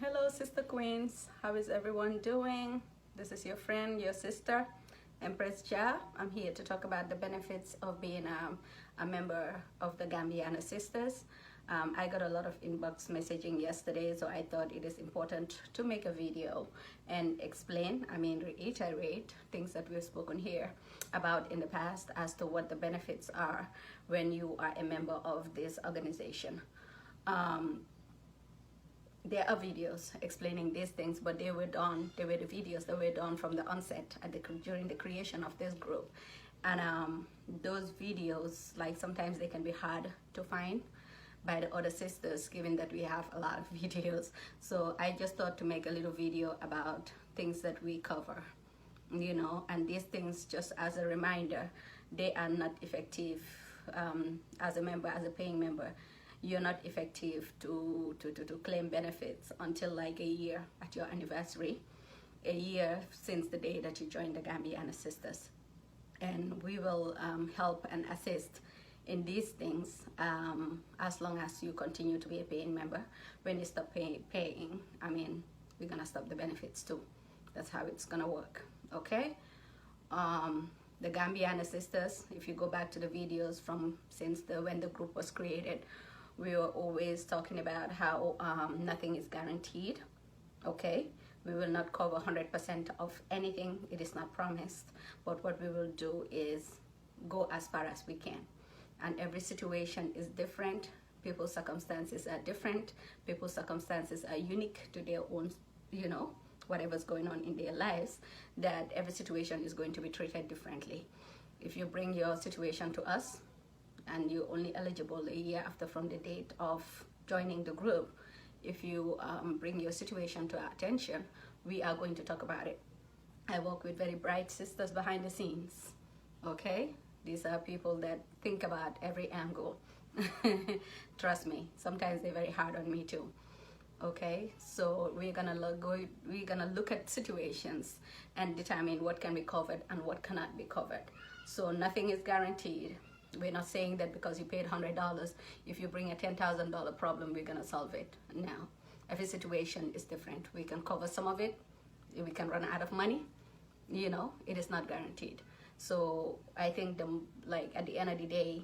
Hello, sister queens. How is everyone doing? This is your friend, your sister, Empress Ja. I'm here to talk about the benefits of being a member of the Gambiana Sisters. I got a lot of inbox messaging yesterday, so I thought it is important to make a video and explain, reiterate things that we've spoken here about in the past as to what the benefits are when you are a member of this organization. There are videos explaining these things, but they were the videos that were done from the onset during the creation of this group. And those videos, like, sometimes they can be hard to find by the other sisters, given that we have a lot of videos. So I just thought to make a little video about things that we cover, and these things, just as a reminder, they are not effective as a member, as a paying member. You're not effective to claim benefits until like a year at your anniversary, a year since the day that you joined the Gambiana Sisters. And we will help and assist in these things as long as you continue to be a paying member. When you stop paying, we're gonna stop the benefits too. That's how it's gonna work, okay? The Gambiana Sisters, if you go back to the videos from when the group was created, we were always talking about how nothing is guaranteed, okay? We will not cover 100% of anything. It is not promised, but what we will do is go as far as we can. And every situation is different. People's circumstances are different. People's circumstances are unique to their own, whatever's going on in their lives, that every situation is going to be treated differently. If you bring your situation to us, and you're only eligible a year after from the date of joining the group, if you bring your situation to our attention, we are going to talk about it. I work with very bright sisters behind the scenes, okay? These are people that think about every angle. Trust me, sometimes they're very hard on me too, okay? So we're gonna look at situations and determine what can be covered and what cannot be covered. So nothing is guaranteed. We're not saying that because you paid $100, if you bring a $10,000 problem, we're gonna solve it. No, every situation is different. We can cover some of it. We can run out of money. It is not guaranteed. So I think at the end of the day,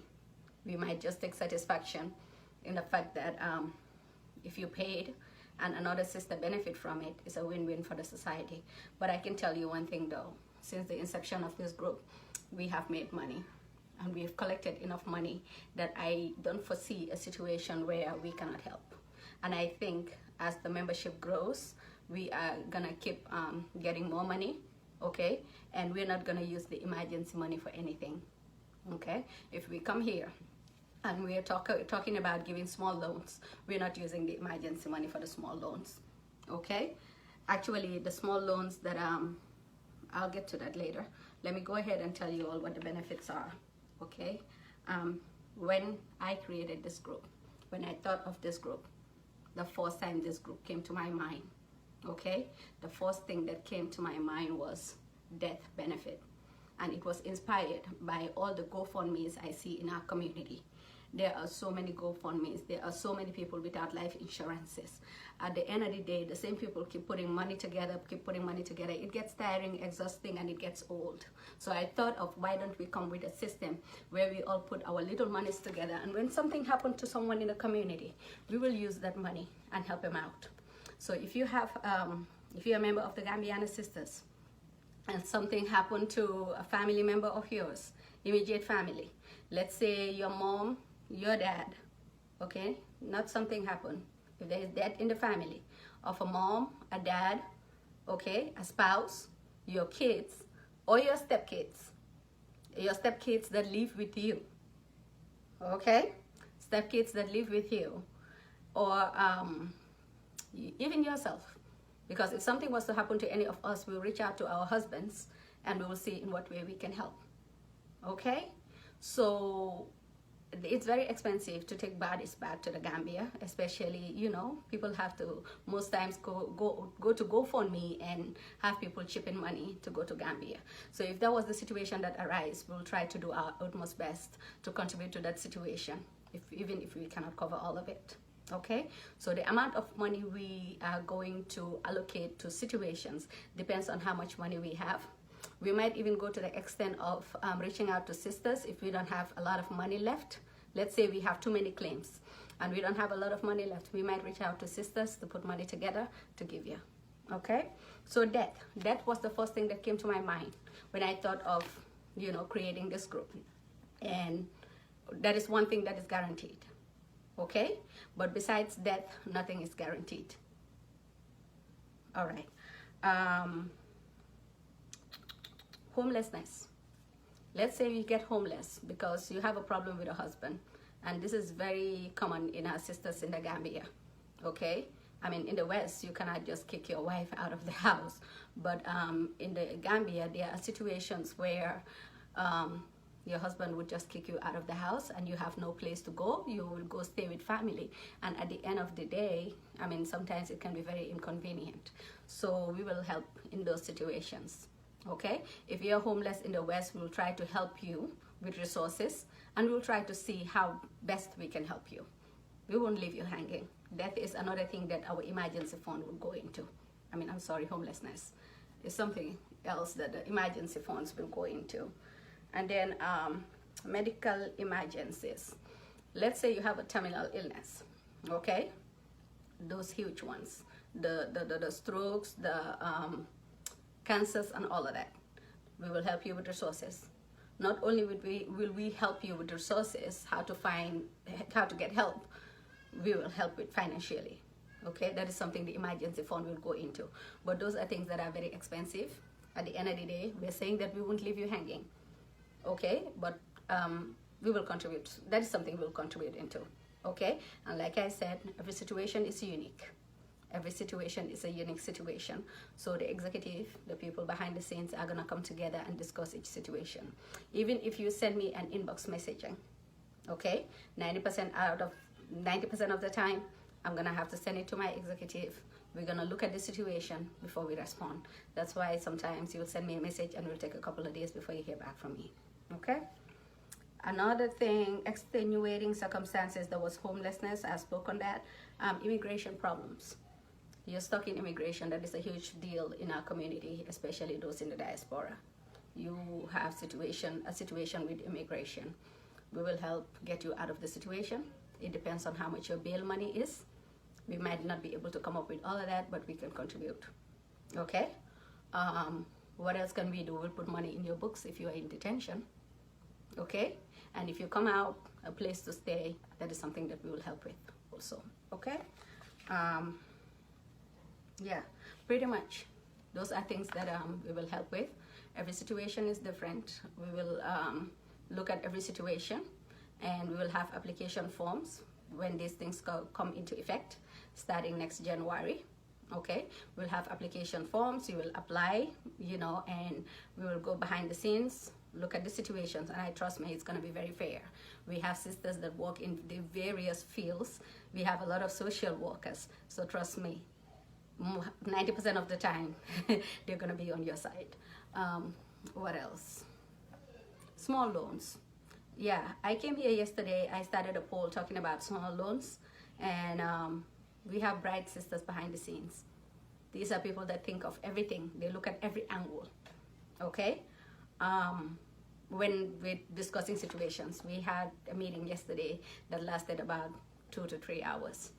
we might just take satisfaction in the fact that if you paid and another sister benefit from it, it's a win-win for the society. But I can tell you one thing though, since the inception of this group, we have made money. And we've collected enough money that I don't foresee a situation where we cannot help. And I think as the membership grows, we are gonna keep getting more money, okay? And we're not gonna use the emergency money for anything, okay? If we come here and we're talking about giving small loans, we're not using the emergency money for the small loans, okay? Actually, the small loans that, I'll get to that later. Let me go ahead and tell you all what the benefits are. Okay, when I created this group, when I thought of this group, the first time this group came to my mind, okay, the first thing that came to my mind was death benefit. And it was inspired by all the GoFundMes I see in our community. There are so many GoFundMes. There are so many people without life insurances. At the end of the day, the same people keep putting money together. It gets tiring, exhausting, and it gets old. So I thought of, why don't we come with a system where we all put our little monies together, and when something happened to someone in the community, we will use that money and help them out. So if you're a member of the Gambiana Sisters, and something happened to a family member of yours, immediate family, let's say your mom, your dad, okay, not something happened. If there is death in the family of a mom, a dad, okay, a spouse, your kids, or your stepkids that live with you, okay, stepkids that live with you, or even yourself. Because if something was to happen to any of us, we'll reach out to our husbands and we will see in what way we can help, okay? So it's very expensive to take bodies back to the Gambia, especially, people have to most times go to GoFundMe and have people chip in money to go to Gambia. So if that was the situation that arises, we'll try to do our utmost best to contribute to that situation, even if we cannot cover all of it, Okay, so the amount of money we are going to allocate to situations depends on how much money we have. We might even go to the extent of reaching out to sisters if we don't have a lot of money left. Let's say we have too many claims and we don't have a lot of money left. We might reach out to sisters to put money together to give you. Okay, so death was the first thing that came to my mind when I thought of, you know, creating this group. And that is one thing that is guaranteed. Okay, but besides death, nothing is guaranteed. All right. Homelessness. Let's say you get homeless because you have a problem with a husband, and this is very common in our sisters in the Gambia. Okay, I mean, in the West, you cannot just kick your wife out of the house, but in the Gambia, there are situations where your husband would just kick you out of the house and you have no place to go. You will go stay with family, and at the end of the day, I mean, sometimes it can be very inconvenient. So we will help in those situations. Okay, if you're homeless in the West, we'll try to help you with resources, and we'll try to see how best we can help you. We won't leave you hanging. Death is another thing that our emergency fund will go into. I mean, I'm sorry, homelessness is something else that the emergency funds will go into. And then medical emergencies. Let's say you have a terminal illness, okay? Those huge ones, the strokes, the cancers, and all of that. We will help you with resources. Not only will we help you with resources, how to get help, we will help with financially. Okay, that is something the emergency fund will go into. But those are things that are very expensive. At the end of the day, we're saying that we won't leave you hanging. Okay, but we will contribute. That is something we'll contribute into. Okay, and like I said, every situation is unique. Every situation is a unique situation. So the executive, the people behind the scenes are gonna come together and discuss each situation. Even if you send me an inbox messaging, okay, 90% of the time, I'm gonna have to send it to my executive. We're gonna look at the situation before we respond. That's why sometimes you'll send me a message and it will take a couple of days before you hear back from me. Okay? Another thing, extenuating circumstances, there was homelessness, I spoke on that. Immigration problems. You're stuck in immigration, that is a huge deal in our community, especially those in the diaspora. You have a situation with immigration. We will help get you out of the situation. It depends on how much your bail money is. We might not be able to come up with all of that, but we can contribute. Okay? What else can we do? We'll put money in your books if you are in detention. Okay? And if you come out, a place to stay, that is something that we will help with also. Okay? Yeah, pretty much. Those are things that we will help with. Every situation is different. We will look at every situation, and we will have application forms when these things come into effect starting next January. Okay, we'll have application forms. You will apply, you know, and we will go behind the scenes, look at the situations, and I trust me, it's going to be very fair. We have sisters that work in the various fields. We have a lot of social workers, so trust me, 90% of the time they're going to be on your side. What else? Small loans. Yeah, I came here yesterday. I started a poll talking about small loans, and we have bright sisters behind the scenes. These are people that think of everything. They look at every angle. Okay? When we're discussing situations, we had a meeting yesterday that lasted about 2 to 3 hours.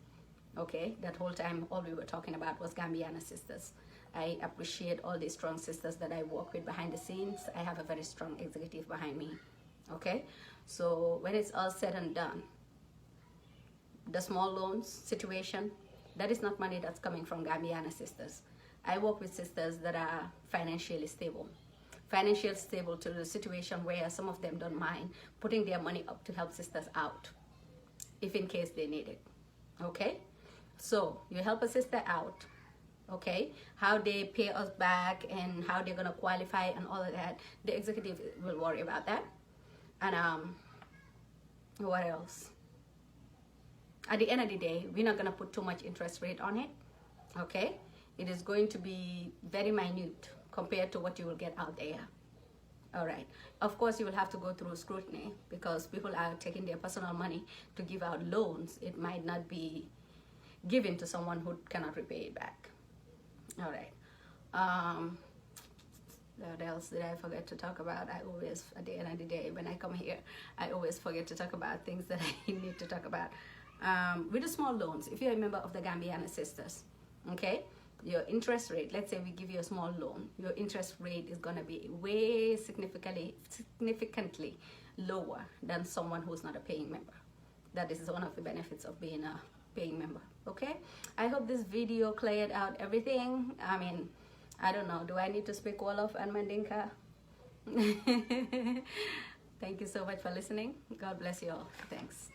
Okay, that whole time all we were talking about was Gambiana sisters. I appreciate all these strong sisters that I work with behind the scenes. I have a very strong executive behind me. Okay, so when it's all said and done, the small loans situation, that is not money that's coming from Gambiana sisters. I work with sisters that are financially stable to the situation where some of them don't mind putting their money up to help sisters out if in case they need it. Okay, so you help a sister out. Okay, how they pay us back and how they're gonna qualify and all of that, the executive will worry about that. And what else? At the end of the day, we're not gonna put too much interest rate on it. Okay, it is going to be very minute compared to what you will get out there. All right, of course you will have to go through scrutiny because people are taking their personal money to give out loans. It might not be giving to someone who cannot repay it back. All right. What else did I forget to talk about? I always, at the end of the day, when I come here, I always forget to talk about things that I need to talk about. With the small loans, if you're a member of the Gambiana Sisters, okay, your interest rate, let's say we give you a small loan, your interest rate is going to be way significantly lower than someone who's not a paying member. That is one of the benefits of being a paying member. Okay, I hope this video cleared out everything. I mean, I don't know, do I need to speak Wolof and Mandinka? Thank you so much for listening. God bless you all. Thanks.